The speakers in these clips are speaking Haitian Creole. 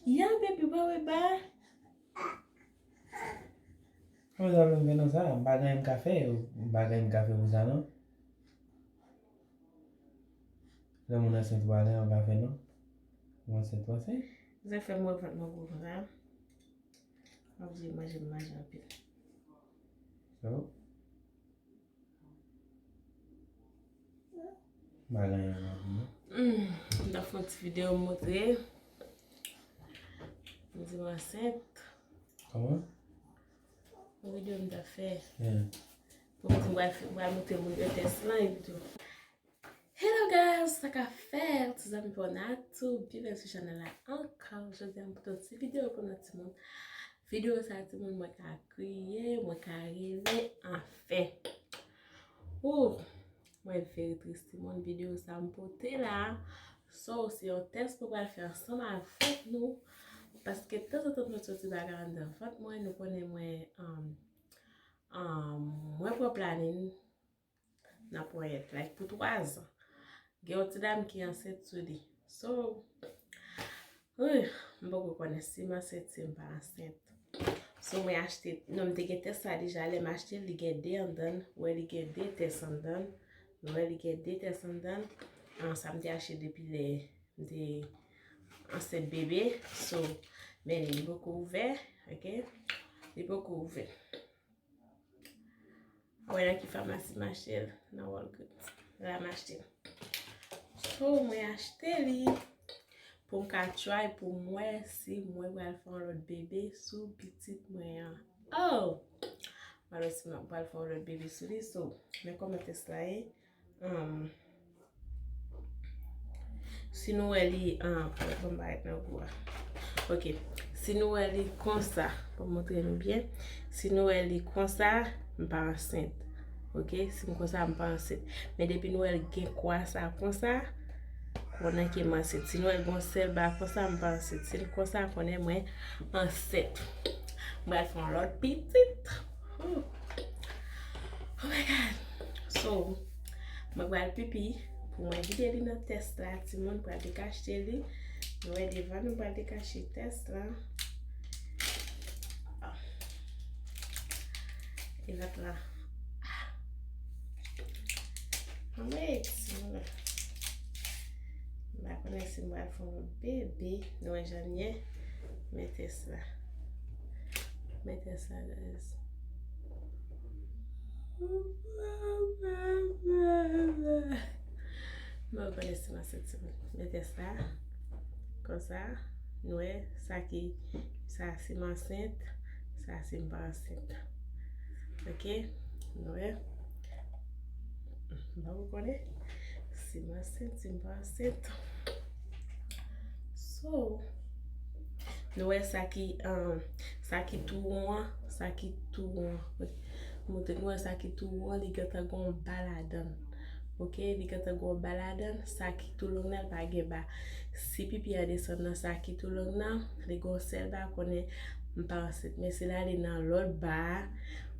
Yeah, baby, boy, bye. Mas olha, não sabe, bagay café pou sa non? Lè moun aset bagay an café non? Moun aset wase? Zè fè mwen vat mwen gwo sa. Mwen di imagine apil. So? Bagay an café non? Da fè ti video mwotre. Mwen di mwen aset. Koman? Mwen video mwen da fè. Yeah. Pou mwen di mwen mwotre moun de test lan e video. Hello guys, sa ka fè, tout zami pou natou, bienvenue sur chanel la ankon. Jodi an pou ton ti video pou nou ti moun. Video sa ti moun mwen ka kriye, mwen ka rive, an fè. Mwen veri trist ti moun video sa mpote la. So, si yon test pou wale fè ansama avèk nou. Paske tèz an tot mwen soti baga an dan fòt mwen, nou konen mwen pou planin nan pou et, like pou 3 an. Gen yon ti dam ki anset sou di. So, mwen pou konen si mwen anset si mwen pa anset. So, mwen achete, non mwen te gen test sa dija, le mwen achete li gen de an dan, wè li gen de test an dan, wè li gen de test an dan. Sa mwen te achete depi le anset bebe. So, men li boko ouve, ok? Li boko ouve. Wè nan ki famasi mwen achete, nan Walgreens. La mwen achete. So, mwen achete li pou mwen ka try pou mwen si mwen wale fon lot bebe sou pitit mwen. Mwen si mwen wale fon lot bebe sou li. So, mwen kon mwen test la e. Si nou wè li, ok, si nou wè li konsa, pou montre nou bien, si nou wè li konsa, mwen pa ansent. Ok, si mwen konsa mwen pa ansent. Men depi nou wè li gen kwa sa konsa, konen ke mwen ansent. Si nou wè li gon sel ba konsa mwen pa ansent. Si nou konsa konen mwen ansent. Mwen fon lot pitit. Oh my god. So, mwen wè pipi. Pou mwen vide li nan test la, ti moun pou al dekache li. Nou e devan nou pou al dekache test la. E vat la. Wait, si moun la. Mwen konen si mwen al fon bebe. Nou e janye. Mwen test la. Mwen test la, guys. Mwen konen si mwen seti moun. Mwen test la. Kon sa. Nou e. Sa si mwen ansent. Sa si mwen pa ansent. Ok. Nou e. Mwen konen. Si mwen ansent, si mwen pa ansent. So. Nou e sa ki tou an. Sa ki tou an. Nou e sa ki tou an. Li gata gon baladan. Ok, li gata gon baladan. Sa ki tou long nan pa ge ba. Si pipi a deson nan sa ki tou long nan, li gon sel ba konen mpa anset. Men se la li nan lor ba,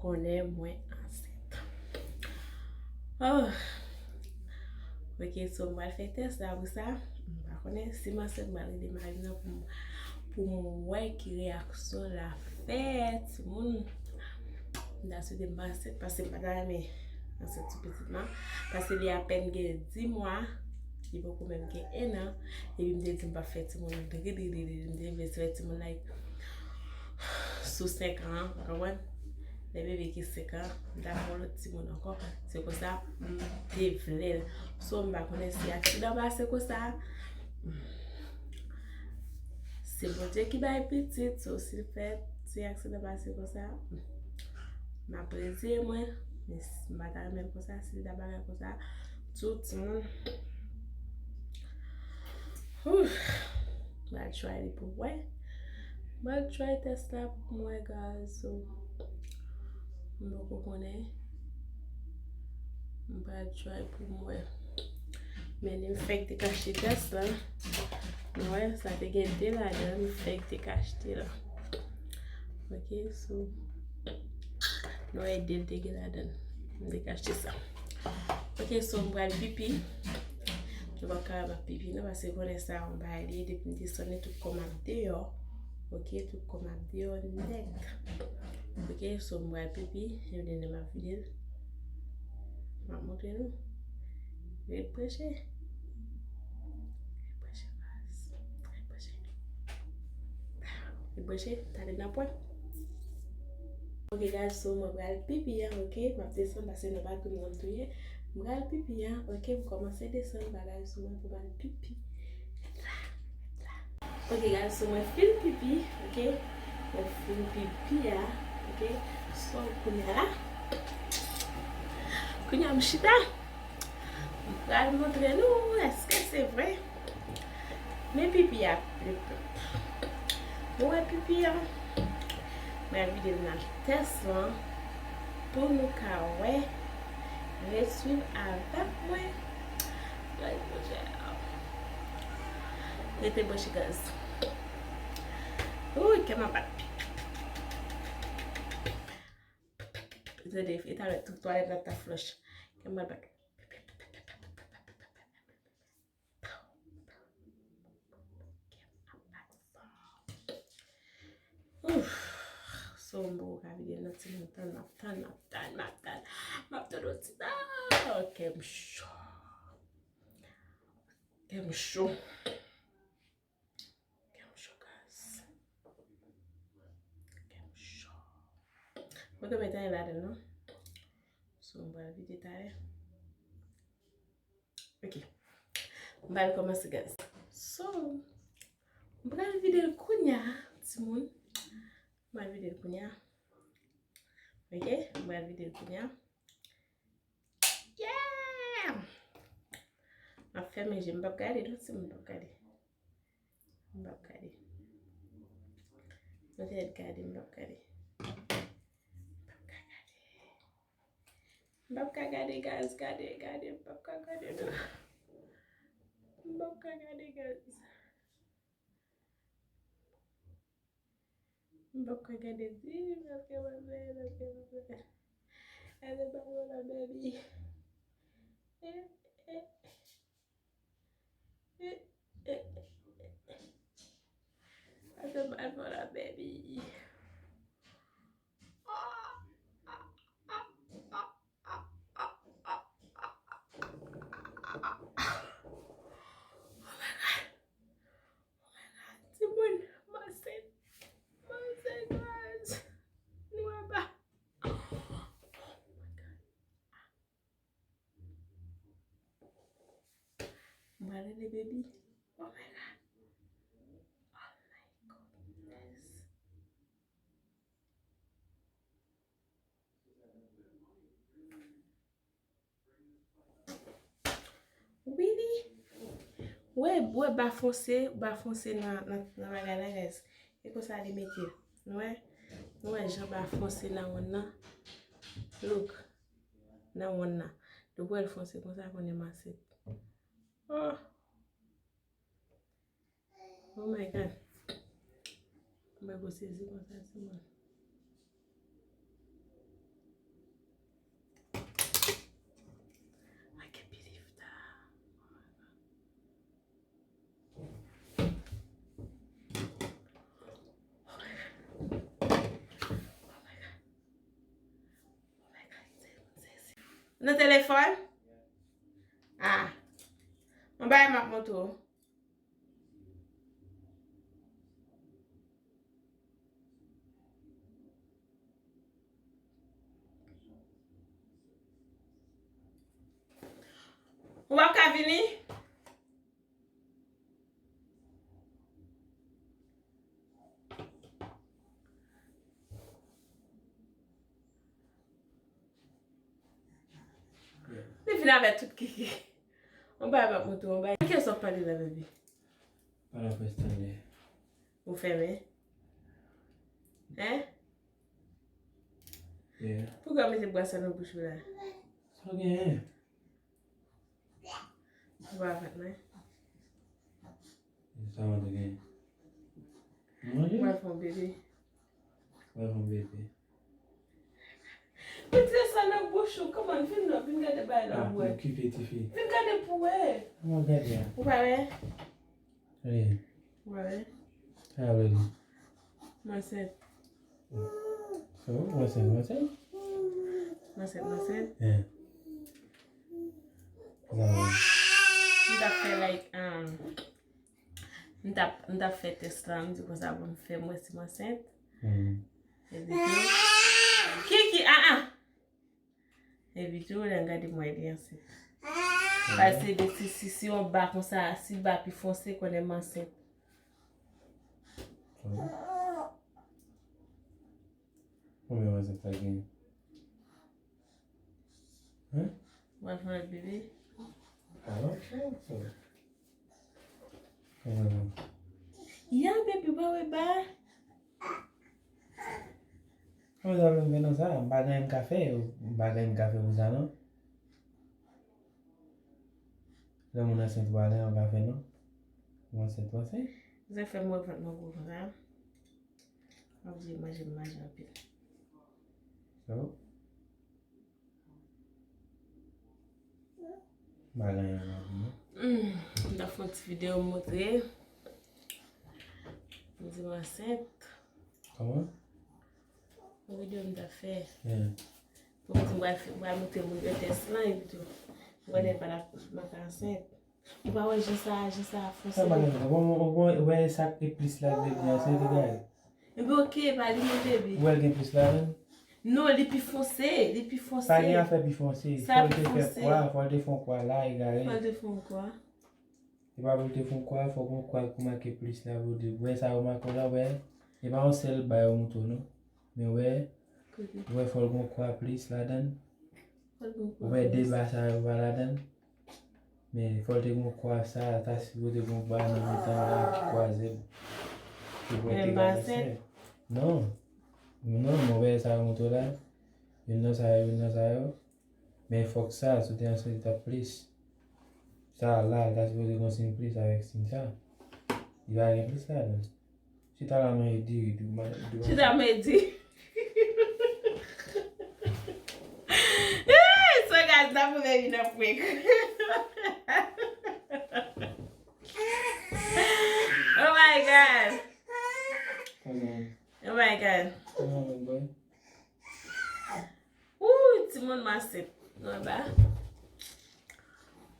konen mwen anset. Ok, so mwen fè test la ou sa. Mpa konen si mwen anset mwen li demay nan pou mwen ki reaksyon la fèt. Moun da sou de mpa anset, pase mpa da me anset sou petitman. Pase li apen gen 10 mwa, li pou men gen 1 an, e bi mde di mpa fè ti moun mde mse fè ti moun like sou 5 an, kawan? Le bebe ki 5 an, mda moun lot ti moun ankon, se ko sa mde vlel. So mba konen si aksidan ba se ko sa, se bote ki bay petit, so si fèt, si aksidan ba se ko sa, mba preze mwen. Mba ta men kon sa, si da bagan kon sa, tout moun. Mba try li pou mwen. Mba try test la pou mwen, guys. So, mba ko konen. Mba try pou mwen. Men yon fèk te kache test la. Mwen, sa te gen de la den, yon fèk te kache te la. Ok, so. Nou e del tege la den. Mwen dekache sa. Ok, so mwen pipi. Je vais carrément pipi parce que connaît ça on va aller depuis descendre tout comme dehors. OK, tout comme dehors net. OK, so moi pipi, je viens de ma vidéo. Ma montrer nous. Je vais prêcher. Je prêcher, t'as des point. OK guys, so moi vais pipi OK, ma descendre parce que nous pas tout le monde touyer. Moi pipi OK, vous commencez descendre bagage sur moi pour mal pipi. OK guys, so moi fil pipi, OK? Moi fil pipi OK? So Kounya mchita. Je vais vous montrer nous, est-ce que c'est vrai? Mais pipi a ouais pipi ma vidéo dans test là pour nous ouais suivre avec moi. C'était bon chez gaz. Ouh, que ma patte. Je l'ai fait avec toute toilette dans ta flush. Que ma patte. So mbo ka vidéo nan ti maptan oti da. Kem chou guys. Kem chou. Mwen ke metan la den non? So mbo la vidéo tare. Ok. Mba commencer guys. So mbo la vidéo kounya ti moun. Ma vidéo kounya. OK, ma vidéo kounya. Yeah! Ma femme j'aime pas regarder tout ça, m'pas regarder. M'pas regarder. Peut-être regarder, m'pas regarder. M'pas regarder guys, regarder, m'pas regarder. M'pas regarder guys. M'pas regarder si, parce que ma belle. Elle est pas la baby. I feel bad for that baby. Simon, Marcel, guys. Nueva. Oh my god. Marley baby. Oh my god. Really? Ouais, ba foncer dans magasin guys. Et que ça les mettre. Ouais, Jean ba foncer dans on look. Dans on de quoi elle foncer comme ça qu'on est massé. Oh my god. On va go saisir comme ça c'est bon. I can't believe that. No téléphone? Ah. On va ma moto. On va venir? Les filles avec tout kiki. On va ma moto, on va. Qu'est-ce qu'on parle de la bébé? Pas la question. Vous fermez? Hein? Yeah. Pourquoi vous mettez boisson dans la bouche là? C'est bien. On va faire mais. Ça va de bien. On va faire un bébé. Ouais, mon bébé. Mete ça dans la bouche. Comment viens regarder par là. Pour occuper tes filles. Viens regarder pour elle. On va regarder. Ouais. Allez. Ouais. Allez. Moi c'est. So, moi c'est. Moi c'est. Yeah. M'ta fait like m'ta fait test là, m'di comme ça bon faire moi si moi c'est. Et puis Kiki et puis tout le regarde moi bien c'est. Parce que si on bat comme ça, si bat plus foncé qu'on est enceinte. Combien va ça gagner? Hein? On va faire le bébé. Ya bébé ba. Vous avez besoin de ça? Un café ou un café vous ça non? Là mon enceinte va aller en café non? Moi c'est toi c'est? Vous avez fait moi votre nom comme ça. On dit moi j'aime un peu. So. Bagay On a fait une petite vidéo montrer. On dit moi enceinte. Comment? Une vidéo on a fait. Yeah. Pour que on va monter mon test là et tout. On va pas la ma enceinte. On va ouais j'ai ça Ça bagay on ouais ça que plus là de bien c'est regarde. Mais OK, pas lui mon bébé. Ouais gain plus là. Non, les plus foncé, Pas rien à faire plus foncé. Ça Faut te faire quoi? Faut te faire quoi là égaré. Pas de fond quoi? Et pas pour te faire quoi? Faut qu'on quoi pour marquer plus là vous de. Ouais ça remarque là ouais. Et pas on seul ba au mouton non. Mais ouais. Ouais faut qu'on quoi plus là-dedans. Ouais débat ça va là-dedans. Mais faut te qu'on quoi ça ta si vous de qu'on ba dans le temps là croiser. Non. Non, mauvais ça mouton là. Il n'a ça yo. Mais il faut que ça, tu t'es ensuite ta plus. Ça là, tu as supposé continuer plus avec ça. Il va rien plus là. Si tu as la main dit, Tu t'as me dit. So guys, that was very enough quick. Oh my god. Oh my god. Ouh, tout le monde m'a set. Non, bah.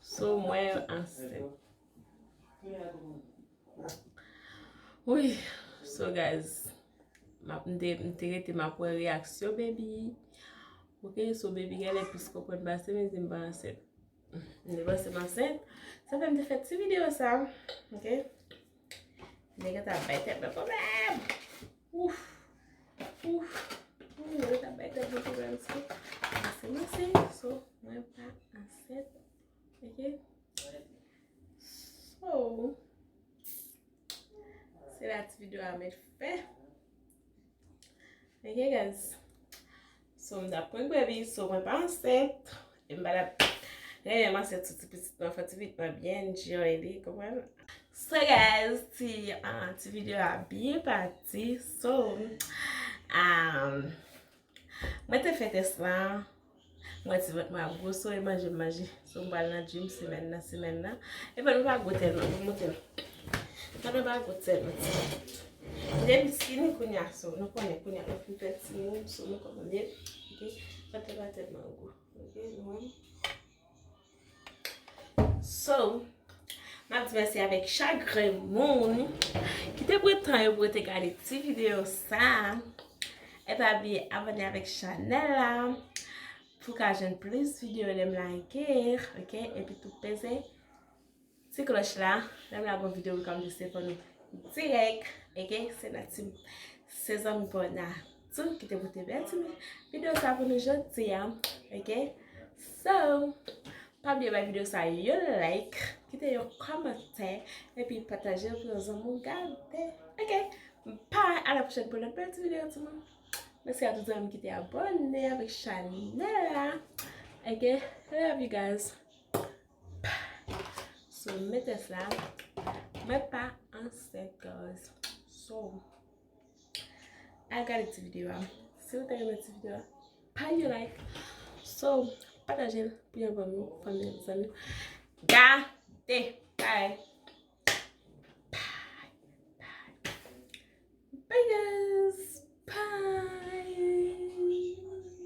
So, moi, enceinte. Oui. So, guys. M'te ma première réaction, baby. Ok, so, baby, elle est plus comprendre parce que je suis enceinte. Je suis enceinte. Ça fait me faire cette vidéo, ça. Ok. Mais que t'as pas été de problème. Ouf. Ouf. T'as pas été de problème. C'est enceinte. So, moi, pas enceinte. Ok. So, c'est la petite vidéo à mettre fait. Ok, guys. So, je vais prendre baby. So, je suis pas enceinte. Et je vais c'est tout petit peu fait vite bien enjoy comment. So guys, cette vidéo a bien parti. So, moi te fait ça. Moi tu veux ma grosse et manger. So, on va dans le gym semaine là. Et ben on va goûter non, on va goûter. Dem skin kunya so, no connais kunya no fait so no commander. OK, ça te va tellement goût. OK, non. So, je vais merci avec chaque monde qui te prêt pour te regarder cette vidéo ça. Et pas oublier abonner avec Chanel pour que j'aie plus de vidéos de me liker, ok? Et puis tout peser cette cloche là, même la bonne vidéo comme je sais pour nous direct, ok? C'est notre saison pour tout qui te prêt bien vidéo ça pour nous jeudi, ok? So, pas oublier ma vidéo ça yo like, quittez un commentaire et puis partagez pour nos amis garder. OK. Bye, à la prochaine pour une petite vidéo tout le monde. Merci à tous les amis qui étaient abonnés avec Chanel. OK. I love you guys. So, mettez ça. Mais pas enceinte, guys. So, I got a video. Si vous avez aimé cette vidéo, pas you like. So, partagez pour y avoir vos familles, amis. Gâtez. Bye. Bye, guys.